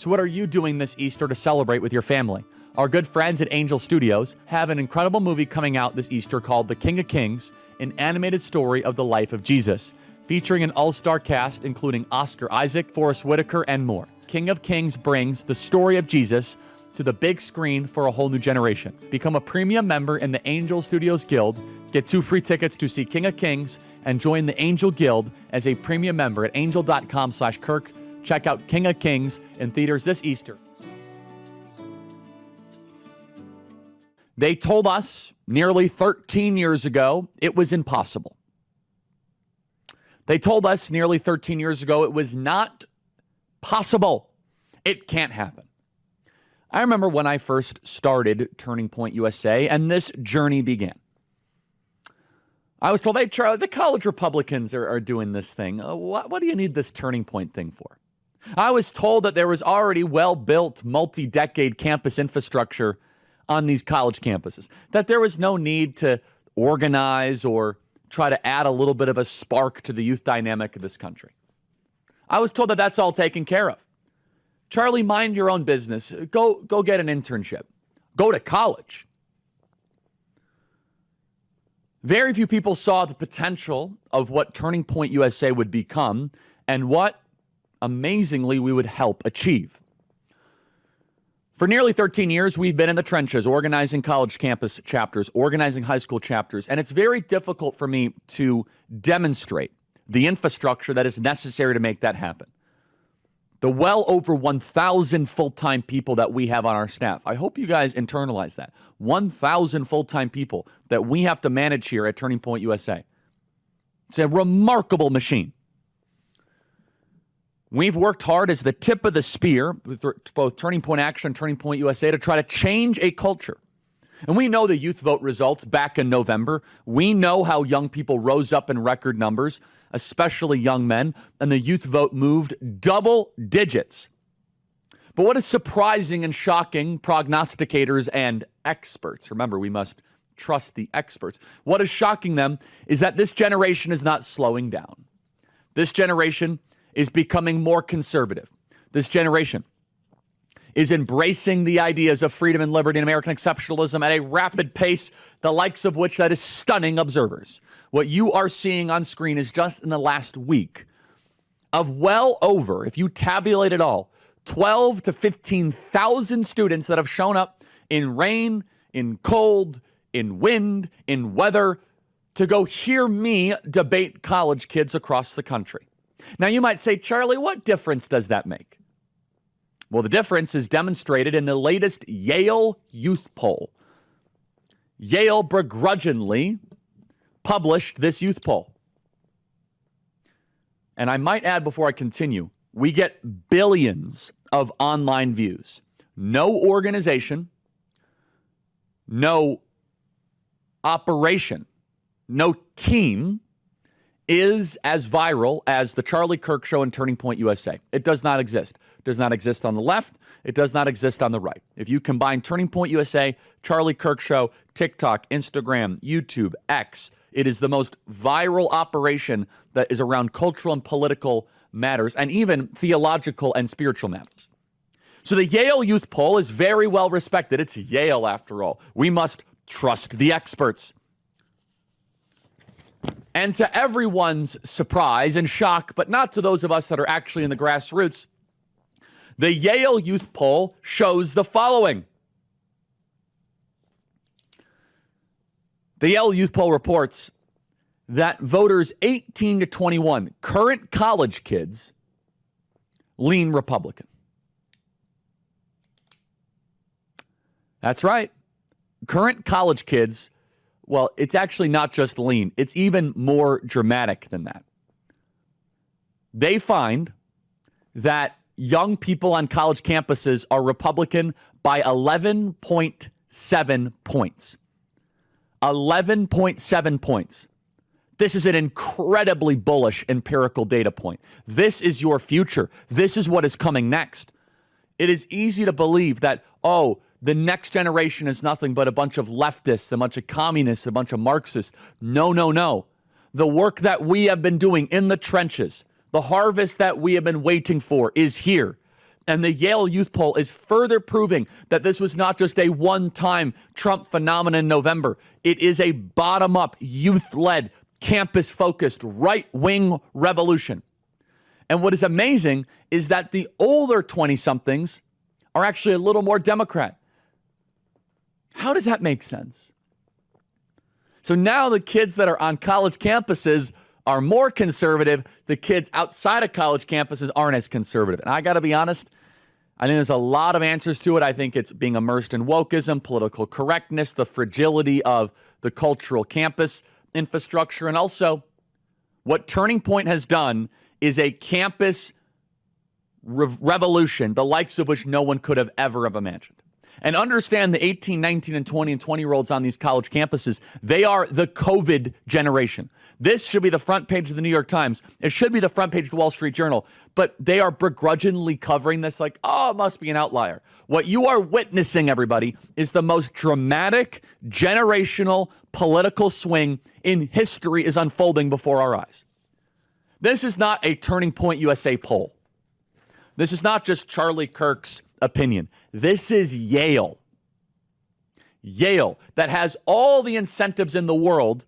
So what are you doing this Easter to celebrate with your family? Our good friends at Angel Studios have an incredible movie coming out this Easter called The King of Kings, an animated story of the life of Jesus, featuring an all-star cast including Oscar Isaac, Forrest Whitaker, and more. King of Kings brings the story of Jesus to the big screen for a whole new generation. Become a premium member in the Angel Studios Guild, get 2 free tickets to see King of Kings, and join the Angel Guild as a premium member at angel.com/Kirk. Check out King of Kings in theaters this Easter. They told us nearly 13 years ago it was impossible. They told us nearly 13 years ago it was not possible. It can't happen. I remember when I first started Turning Point USA and this journey began. I was told, hey, Charlie, the college Republicans are doing this thing. What do you need this Turning Point thing for? I was told that there was already well-built, multi-decade campus infrastructure on these college campuses, that there was no need to organize or try to add a little bit of a spark to the youth dynamic of this country. I was told that that's all taken care of. Charlie, mind your own business. Go get an internship. Go to college. Very few people saw the potential of what Turning Point USA would become and what, amazingly, we would help achieve. For nearly 13 years, we've been in the trenches, organizing college campus chapters, organizing high school chapters, and it's very difficult for me to demonstrate the infrastructure that is necessary to make that happen. The well over 1,000 full-time people that we have on our staff. I hope you guys internalize that. 1,000 full-time people that we have to manage here at Turning Point USA. It's a remarkable machine. We've worked hard as the tip of the spear with both Turning Point Action and Turning Point USA to try to change a culture. And we know the youth vote results back in November. We know how young people rose up in record numbers, especially young men, and the youth vote moved double digits. But what is surprising and shocking, prognosticators and experts, remember, we must trust the experts. What is shocking them is that this generation is not slowing down. This generation is becoming more conservative. This generation is embracing the ideas of freedom and liberty and American exceptionalism at a rapid pace, the likes of which that is stunning observers. What you are seeing on screen is just in the last week of well over, if you tabulate it all, 12 to 15,000 students that have shown up in rain, in cold, in wind, in weather, to go hear me debate college kids across the country. Now, you might say, Charlie, what difference does that make? Well, the difference is demonstrated in the latest Yale youth poll. Yale begrudgingly published this youth poll. And I might add before I continue, we get billions of online views. No organization, no operation, no team is as viral as the Charlie Kirk Show and Turning Point USA. It does not exist. It does not exist on the left. It does not exist on the right. If you combine Turning Point USA, Charlie Kirk Show, TikTok, Instagram, YouTube, X, it is the most viral operation that is around cultural and political matters, and even theological and spiritual matters. So the Yale Youth Poll is very well respected. It's Yale, after all. We must trust the experts. And to everyone's surprise and shock, but not to those of us that are actually in the grassroots, the Yale Youth Poll shows the following. The Yale Youth Poll reports that voters 18 to 21, current college kids, lean Republican. That's right. Current college kids, well, it's actually not just lean. It's even more dramatic than that. They find that young people on college campuses are Republican by 11.7 points. 11.7 points. This is an incredibly bullish empirical data point. This is your future. This is what is coming next. It is easy to believe that, oh, the next generation is nothing but a bunch of leftists, a bunch of communists, a bunch of Marxists. No, no, no. The work that we have been doing in the trenches, the harvest that we have been waiting for is here. And the Yale youth poll is further proving that this was not just a one-time Trump phenomenon in November. It is a bottom-up, youth-led, campus-focused, right-wing revolution. And what is amazing is that the older 20-somethings are actually a little more Democrat. How does that make sense? So now the kids that are on college campuses are more conservative. The kids outside of college campuses aren't as conservative. And I got to be honest, I think there's a lot of answers to it. I think it's being immersed in wokeism, political correctness, the fragility of the cultural campus infrastructure, and also what Turning Point has done is a campus revolution, the likes of which no one could have ever have imagined. And understand the 18, 19, and 20 and 20-year-olds on these college campuses, they are the COVID generation. This should be the front page of the New York Times. It should be the front page of the Wall Street Journal. But they are begrudgingly covering this like, oh, it must be an outlier. What you are witnessing, everybody, is the most dramatic, generational, political swing in history is unfolding before our eyes. This is not a Turning Point USA poll. This is not just Charlie Kirk's opinion. This is Yale. Yale, that has all the incentives in the world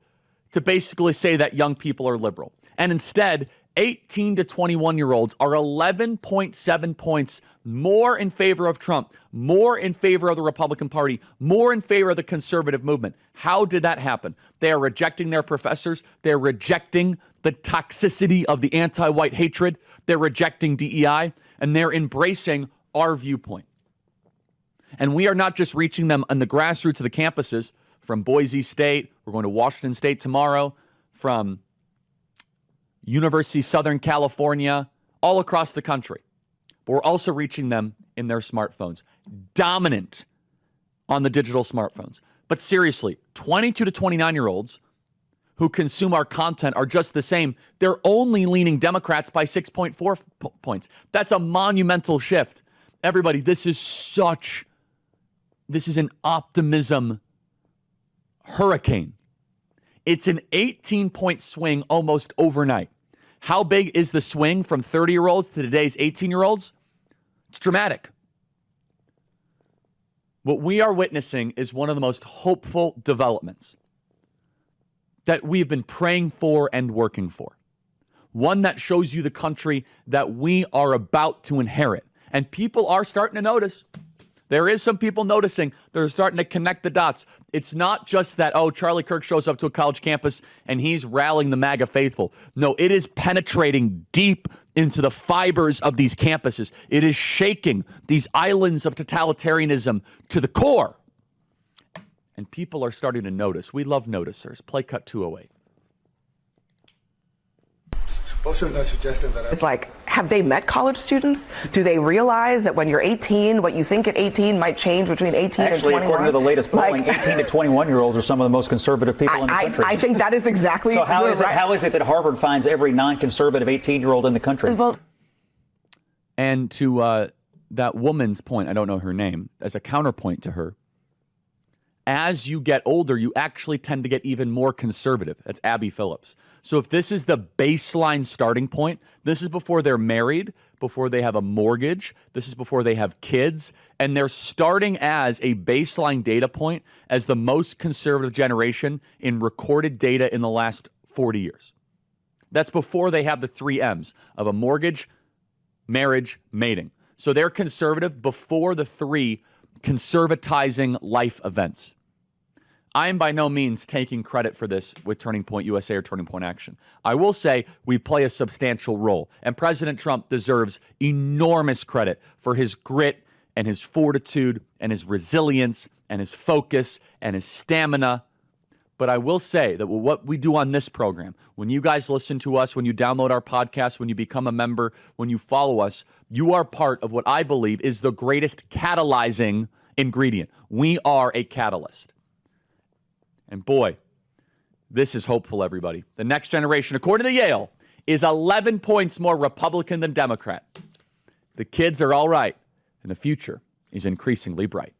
to basically say that young people are liberal. And instead, 18 to 21-year-olds are 11.7 points more in favor of Trump, more in favor of the Republican Party, more in favor of the conservative movement. How did that happen? They are rejecting their professors. They're rejecting the toxicity of the anti-white hatred. They're rejecting DEI, and they're embracing our viewpoint. And we are not just reaching them on the grassroots of the campuses from Boise State. We're going to Washington State tomorrow, from University of Southern California, all across the country. But we're also reaching them in their smartphones, dominant on the digital smartphones. But seriously, 22 to 29-year-olds who consume our content are just the same. They're only leaning Democrats by 6.4 points. That's a monumental shift. Everybody, this is an optimism hurricane. It's an 18-point swing almost overnight. How big is the swing from 30-year-olds to today's 18-year-olds? It's dramatic. What we are witnessing is one of the most hopeful developments that we've been praying for and working for. One that shows you the country that we are about to inherit. And people are starting to notice. There is some people noticing. They're starting to connect the dots. It's not just that, oh, Charlie Kirk shows up to a college campus and he's rallying the MAGA faithful. No, it is penetrating deep into the fibers of these campuses. It is shaking these islands of totalitarianism to the core. And people are starting to notice. We love noticers. Play cut 208. It's like, have they met college students? Do they realize that when you're 18, what you think at 18 might change between 18 and 21? Actually, according to the latest polling, 18 to 21-year-olds are some of the most conservative people in the country. I think that is exactly. So how is it that Harvard finds every non-conservative 18-year-old in the country? Well, and to that woman's point, I don't know her name, as a counterpoint to her, as you get older, you actually tend to get even more conservative. That's Abby Phillips. So if this is the baseline starting point, this is before they're married, before they have a mortgage, this is before they have kids, and they're starting as a baseline data point as the most conservative generation in recorded data in the last 40 years. That's before they have the 3 M's of a mortgage, marriage, mating. So they're conservative before the 3 conservatizing life events. I am by no means taking credit for this with Turning Point USA or Turning Point Action. I will say we play a substantial role, and President Trump deserves enormous credit for his grit and his fortitude and his resilience and his focus and his stamina. But I will say that what we do on this program, when you guys listen to us, when you download our podcast, when you become a member, when you follow us, you are part of what I believe is the greatest catalyzing ingredient. We are a catalyst. And boy, this is hopeful, everybody. The next generation, according to Yale, is 11 points more Republican than Democrat. The kids are all right, and the future is increasingly bright.